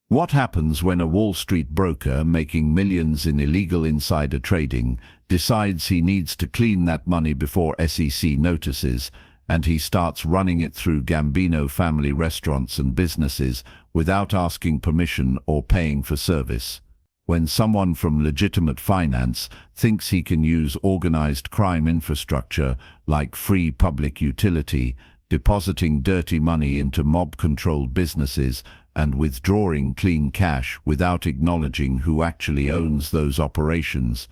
What happens when a Wall Street broker making millions in illegal insider trading decides he needs to clean that money before SEC notices, and he starts running it through Gambino family restaurants and businesses without asking permission or paying for service? When someone from legitimate finance thinks he can use organized crime infrastructure like free public utility, depositing dirty money into mob-controlled businesses, and withdrawing clean cash without acknowledging who actually owns those operations.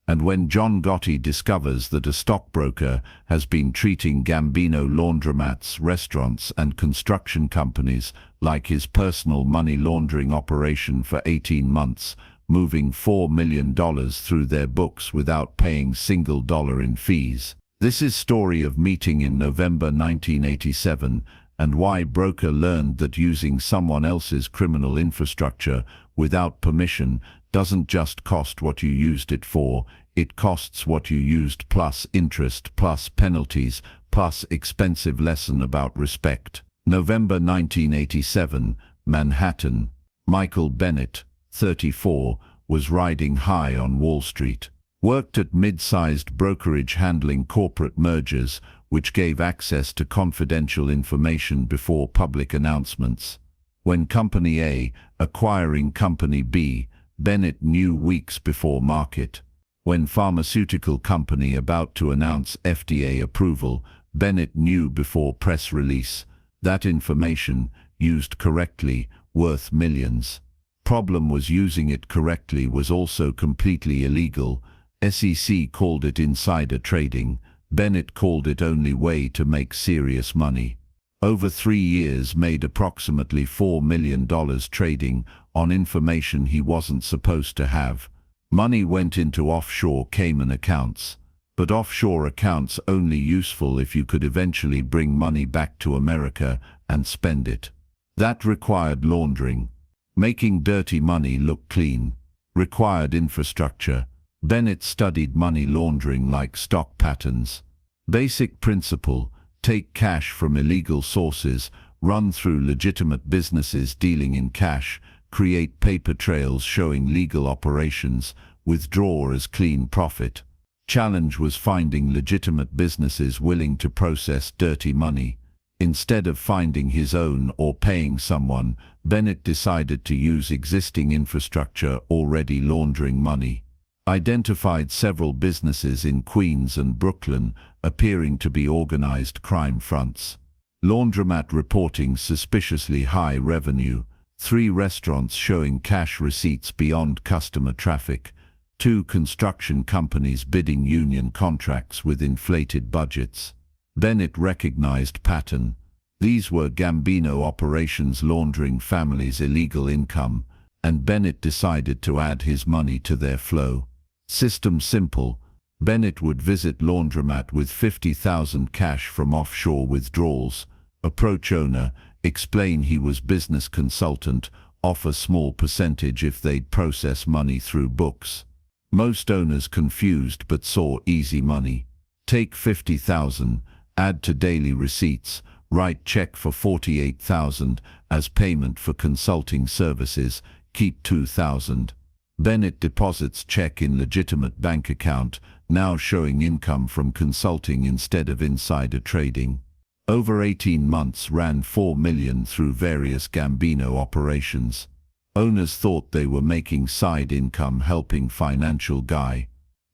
And when John Gotti discovers that a stockbroker has been treating Gambino laundromats, restaurants and construction companies like his personal money laundering operation for 18 months, moving $4 million through their books without paying single dollar in fees. This is story of meeting in November 1987, and why broker learned that using someone else's criminal infrastructure without permission doesn't just cost what you used it for, it costs what you used plus interest plus penalties plus expensive lesson about respect. November 1987, Manhattan. Michael Bennett, 34, was riding high on Wall Street. Worked at mid-sized brokerage handling corporate mergers, which gave access to confidential information before public announcements. When Company A acquiring Company B, Bennett knew weeks before market. When pharmaceutical company about to announce FDA approval, Bennett knew before press release. That information, used correctly, worth millions. Problem was using it correctly was also completely illegal. SEC called it insider trading. Bennett called it only way to make serious money. Over 3 years made approximately $4 million trading on information he wasn't supposed to have. Money went into offshore Cayman accounts. But offshore accounts only useful if you could eventually bring money back to America and spend it. That required laundering. Making dirty money look clean required infrastructure. Bennett studied money laundering like stock patterns. Basic principle: take cash from illegal sources, run through legitimate businesses dealing in cash, create paper trails showing legal operations, withdraw as clean profit. Challenge was finding legitimate businesses willing to process dirty money. Instead of finding his own or paying someone, Bennett decided to use existing infrastructure already laundering money. Identified several businesses in Queens and Brooklyn appearing to be organized crime fronts. Laundromat reporting suspiciously high revenue. 3 restaurants showing cash receipts beyond customer traffic. 2 construction companies bidding union contracts with inflated budgets. Bennett recognized pattern. These were Gambino operations laundering families' illegal income, and Bennett decided to add his money to their flow. System simple. Bennett would visit laundromat with $50,000 cash from offshore withdrawals, approach owner, explain he was business consultant, offer small percentage if they'd process money through books. Most owners confused but saw easy money. Take $50,000, add to daily receipts, write check for $48,000 as payment for consulting services, keep $2,000. Bennett deposits check in legitimate bank account, now showing income from consulting instead of insider trading. Over 18 months ran $4 million through various Gambino operations. Owners thought they were making side income helping financial guy.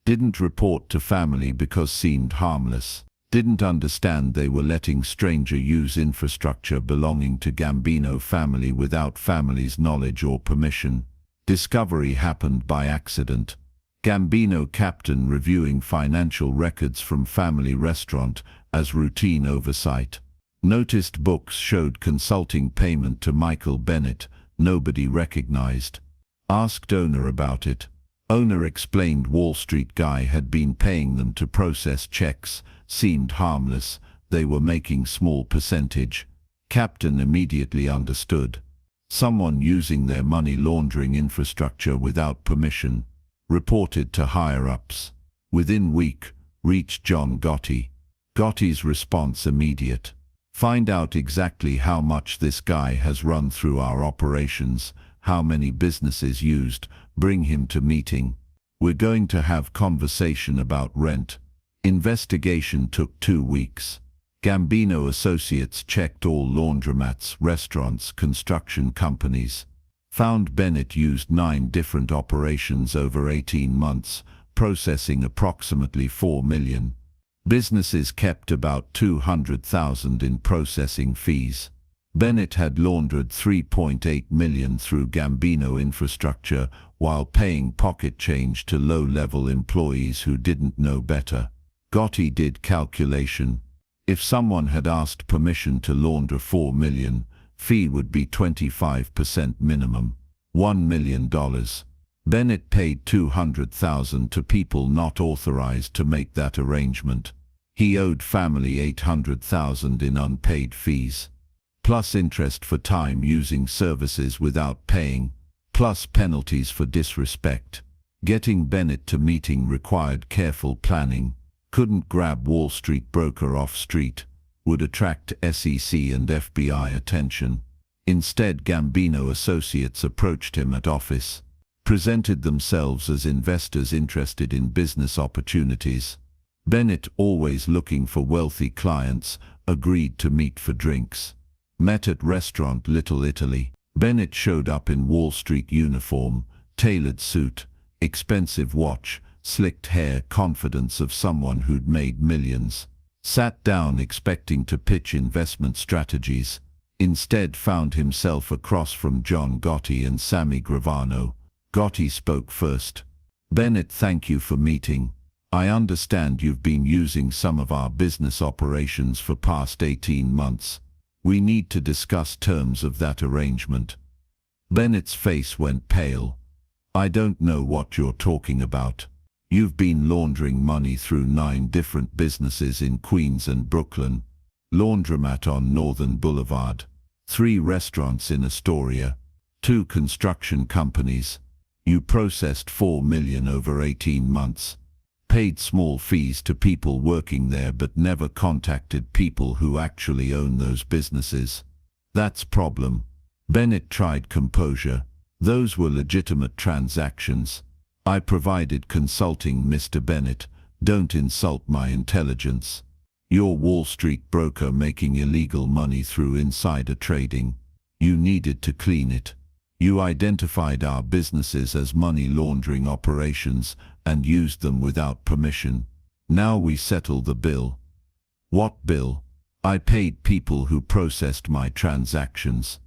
Didn't report to family because seemed harmless. Didn't understand they were letting stranger use infrastructure belonging to Gambino family without family's knowledge or permission. Discovery happened by accident. Gambino captain reviewing financial records from family restaurant as routine oversight. Noticed books showed consulting payment to Michael Bennett, nobody recognized. Asked owner about it. Owner explained Wall Street guy had been paying them to process checks, seemed harmless, they were making small percentage. Captain immediately understood. Someone using their money laundering infrastructure without permission. Reported to higher-ups. Within week, reached John Gotti. Gotti's response immediate. Find out exactly how much this guy has run through our operations, how many businesses used, bring him to meeting. We're going to have conversation about rent. Investigation took 2 weeks. Gambino associates checked all laundromats, restaurants, construction companies. Found Bennett used 9 different operations over 18 months, processing approximately 4 million. Businesses kept about 200,000 in processing fees. Bennett had laundered 3.8 million through Gambino infrastructure while paying pocket change to low-level employees who didn't know better. Gotti did calculation. If someone had asked permission to launder 4 million, fee would be 25% minimum, $1 million. Bennett paid 200,000 to people not authorized to make that arrangement. He owed family 800,000 in unpaid fees, plus interest for time using services without paying, plus penalties for disrespect. Getting Bennett to meeting required careful planning. Couldn't grab Wall Street broker off street. Would attract SEC and FBI attention. Instead, Gambino associates approached him at office, presented themselves as investors interested in business opportunities. Bennett, always looking for wealthy clients, agreed to meet for drinks. Met at restaurant Little Italy. Bennett showed up in Wall Street uniform, tailored suit, expensive watch, slicked hair, confidence of someone who'd made millions. Sat down expecting to pitch investment strategies. Instead found himself across from John Gotti and Sammy Gravano. Gotti spoke first. Bennett, thank you for meeting. I understand you've been using some of our business operations for past 18 months. We need to discuss terms of that arrangement. Bennett's face went pale. I don't know what you're talking about. You've been laundering money through 9 different businesses in Queens and Brooklyn. Laundromat on Northern Boulevard. 3 restaurants in Astoria. 2 construction companies. You processed 4 million over 18 months. Paid small fees to people working there but never contacted people who actually own those businesses. That's problem. Bennett tried composure. Those were legitimate transactions. I provided consulting, Mr. Bennett. Don't insult my intelligence. You're Wall Street broker making illegal money through insider trading. You needed to clean it. You identified our businesses as money laundering operations and used them without permission. Now we settle the bill. What bill? I paid people who processed my transactions.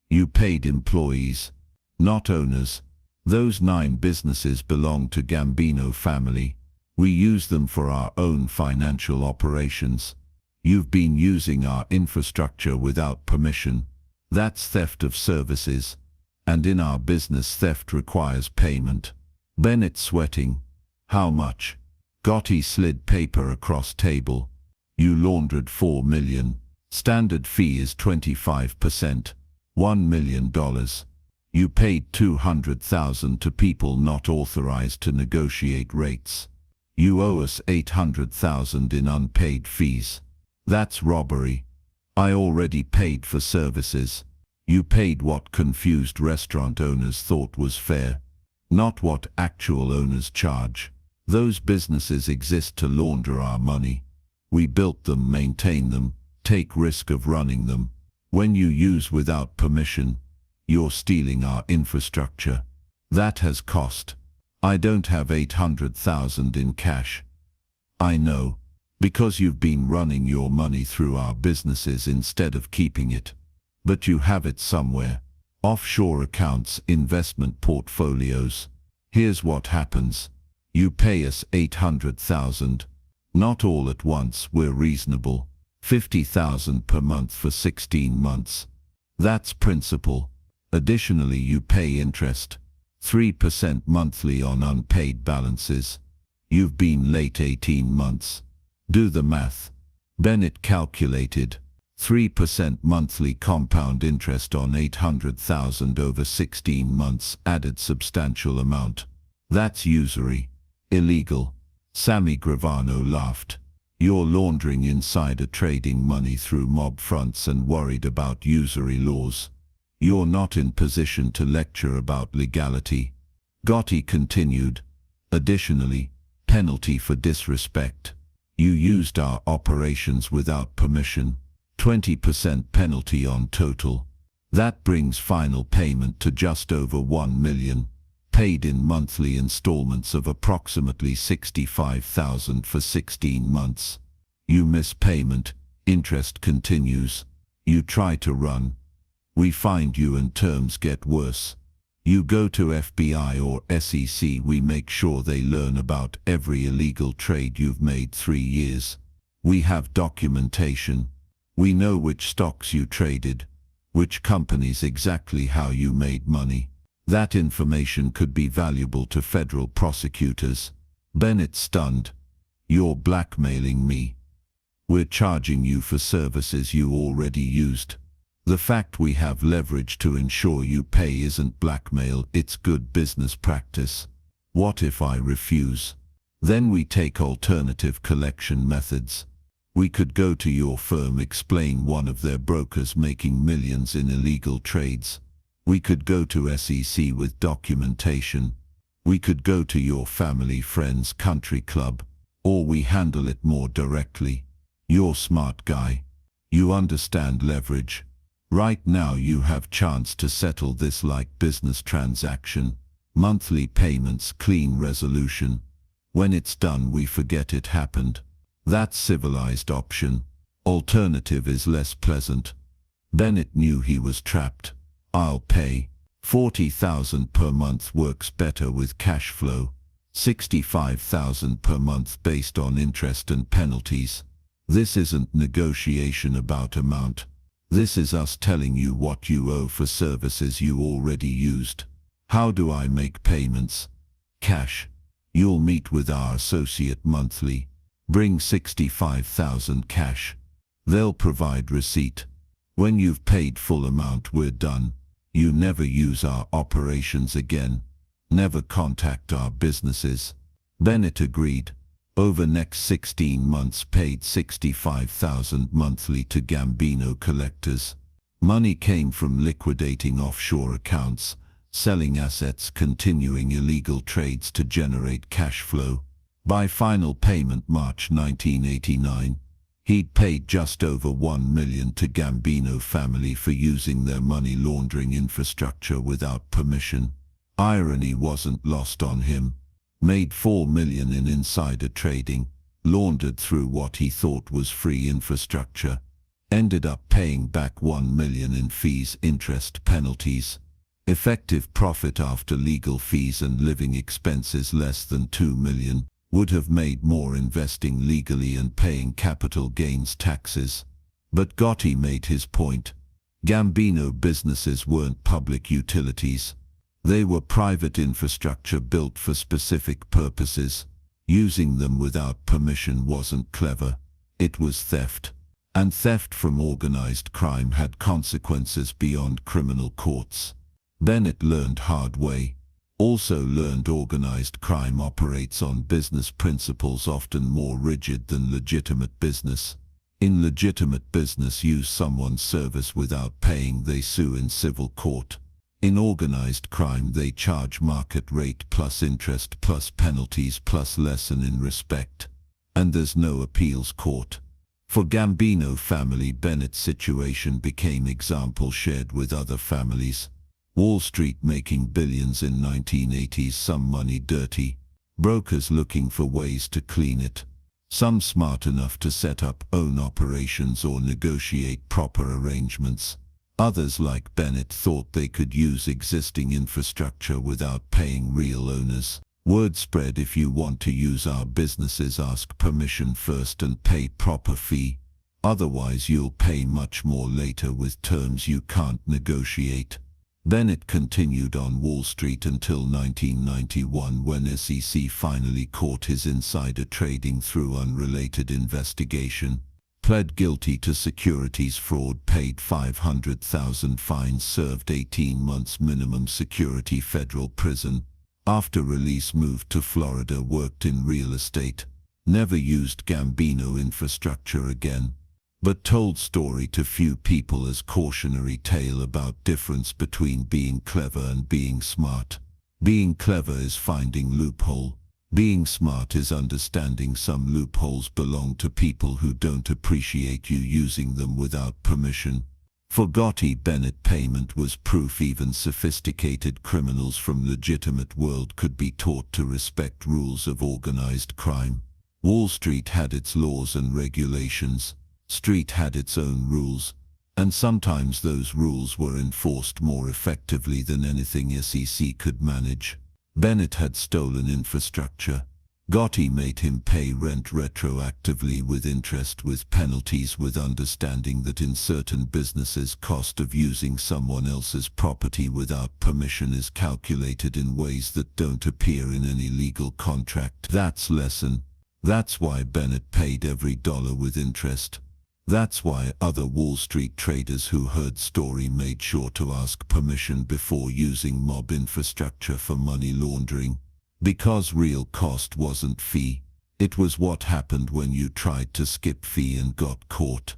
You paid employees, not owners. Those 9 businesses belong to Gambino family. We use them for our own financial operations. You've been using our infrastructure without permission. That's theft of services. And in our business, theft requires payment. Bennett sweating. How much? Gotti slid paper across table. You laundered 4 million. Standard fee is 25%. $1 million. You paid 200,000 to people not authorized to negotiate rates. You owe us 800,000 in unpaid fees. That's robbery. I already paid for services. You paid what confused restaurant owners thought was fair, not what actual owners charge. Those businesses exist to launder our money. We built them, maintain them, take risk of running them. When you use without permission, you're stealing our infrastructure. That has cost. I don't have 800,000 in cash. I know, because you've been running your money through our businesses instead of keeping it. But you have it somewhere. Offshore accounts, investment portfolios. Here's what happens. You pay us 800,000. Not all at once, we're reasonable. 50,000 per month for 16 months. That's principal. Additionally, you pay interest. 3% monthly on unpaid balances. You've been late 18 months. Do the math. Bennett calculated. 3% monthly compound interest on 800,000 over 16 months added substantial amount. That's usury. Illegal. Sammy Gravano laughed. You're laundering insider trading money through mob fronts and worried about usury laws. You're not in position to lecture about legality. Gotti continued. Additionally, penalty for disrespect. You used our operations without permission. 20% penalty on total. That brings final payment to just over 1 million, paid in monthly installments of approximately 65,000 for 16 months. You miss payment, interest continues. You try to run. We find you and terms get worse. You go to FBI or SEC, we make sure they learn about every illegal trade you've made 3 years. We have documentation. We know which stocks you traded, which companies, exactly how you made money. That information could be valuable to federal prosecutors. Bennett stunned. You're blackmailing me. We're charging you for services you already used. The fact we have leverage to ensure you pay isn't blackmail, it's good business practice. What if I refuse? Then we take alternative collection methods. We could go to your firm, explain one of their brokers making millions in illegal trades. We could go to SEC with documentation. We could go to your family friend's country club. Or we handle it more directly. You're smart guy. You understand leverage. Right now you have chance to settle this like business transaction. Monthly payments, clean resolution. When it's done we forget it happened. That's civilized option. Alternative is less pleasant. Bennett knew he was trapped. I'll pay. 40,000 per month works better with cash flow. 65,000 per month based on interest and penalties. This isn't negotiation about amount. This is us telling you what you owe for services you already used. How do I make payments? Cash. You'll meet with our associate monthly. Bring 65,000 cash. They'll provide receipt. When you've paid full amount, we're done. You never use our operations again. Never contact our businesses. Bennett agreed. Over next 16 months paid 65,000 monthly to Gambino collectors. Money came from liquidating offshore accounts, selling assets, continuing illegal trades to generate cash flow. By final payment March 1989, he'd paid just over 1 million to Gambino family for using their money laundering infrastructure without permission. Irony wasn't lost on him. Made 4 million in insider trading, laundered through what he thought was free infrastructure. Ended up paying back 1 million in fees, interest, penalties. Effective profit after legal fees and living expenses less than 2 million. Would have made more investing legally and paying capital gains taxes. But Gotti made his point. Gambino businesses weren't public utilities. They were private infrastructure built for specific purposes. Using them without permission wasn't clever. It was theft. And theft from organized crime had consequences beyond criminal courts. Bennett learned hard way. Also learned organized crime operates on business principles often more rigid than legitimate business. In legitimate business, use someone's service without paying, they sue in civil court. In organized crime, they charge market rate plus interest plus penalties plus lesson in respect. And there's no appeals court. For Gambino family, Bennett's situation became example shared with other families. Wall Street making billions in 1980s, some money dirty. Brokers looking for ways to clean it. Some smart enough to set up own operations or negotiate proper arrangements. Others, like Bennett, thought they could use existing infrastructure without paying real owners. Word spread, if you want to use our businesses, ask permission first and pay proper fee. Otherwise you'll pay much more later with terms you can't negotiate. Bennett continued on Wall Street until 1991, when SEC finally caught his insider trading through unrelated investigation. Pled guilty to securities fraud, paid $500,000 fine, served 18 months minimum security federal prison. After release moved to Florida, worked in real estate. Never used Gambino infrastructure again. but told story to few people as cautionary tale about difference between being clever and being smart. Being clever is finding loophole. Being smart is understanding some loopholes belong to people who don't appreciate you using them without permission. For Gotti, Bennett payment was proof even sophisticated criminals from legitimate world could be taught to respect rules of organized crime. Wall Street had its laws and regulations. Street had its own rules, and sometimes those rules were enforced more effectively than anything SEC could manage. Bennett had stolen infrastructure. Gotti made him pay rent retroactively with interest with penalties, with understanding that in certain businesses cost of using someone else's property without permission is calculated in ways that don't appear in any legal contract. That's lesson. That's why Bennett paid every dollar with interest. That's why other Wall Street traders who heard story made sure to ask permission before using mob infrastructure for money laundering. Because real cost wasn't fee. It was what happened when you tried to skip fee and got caught.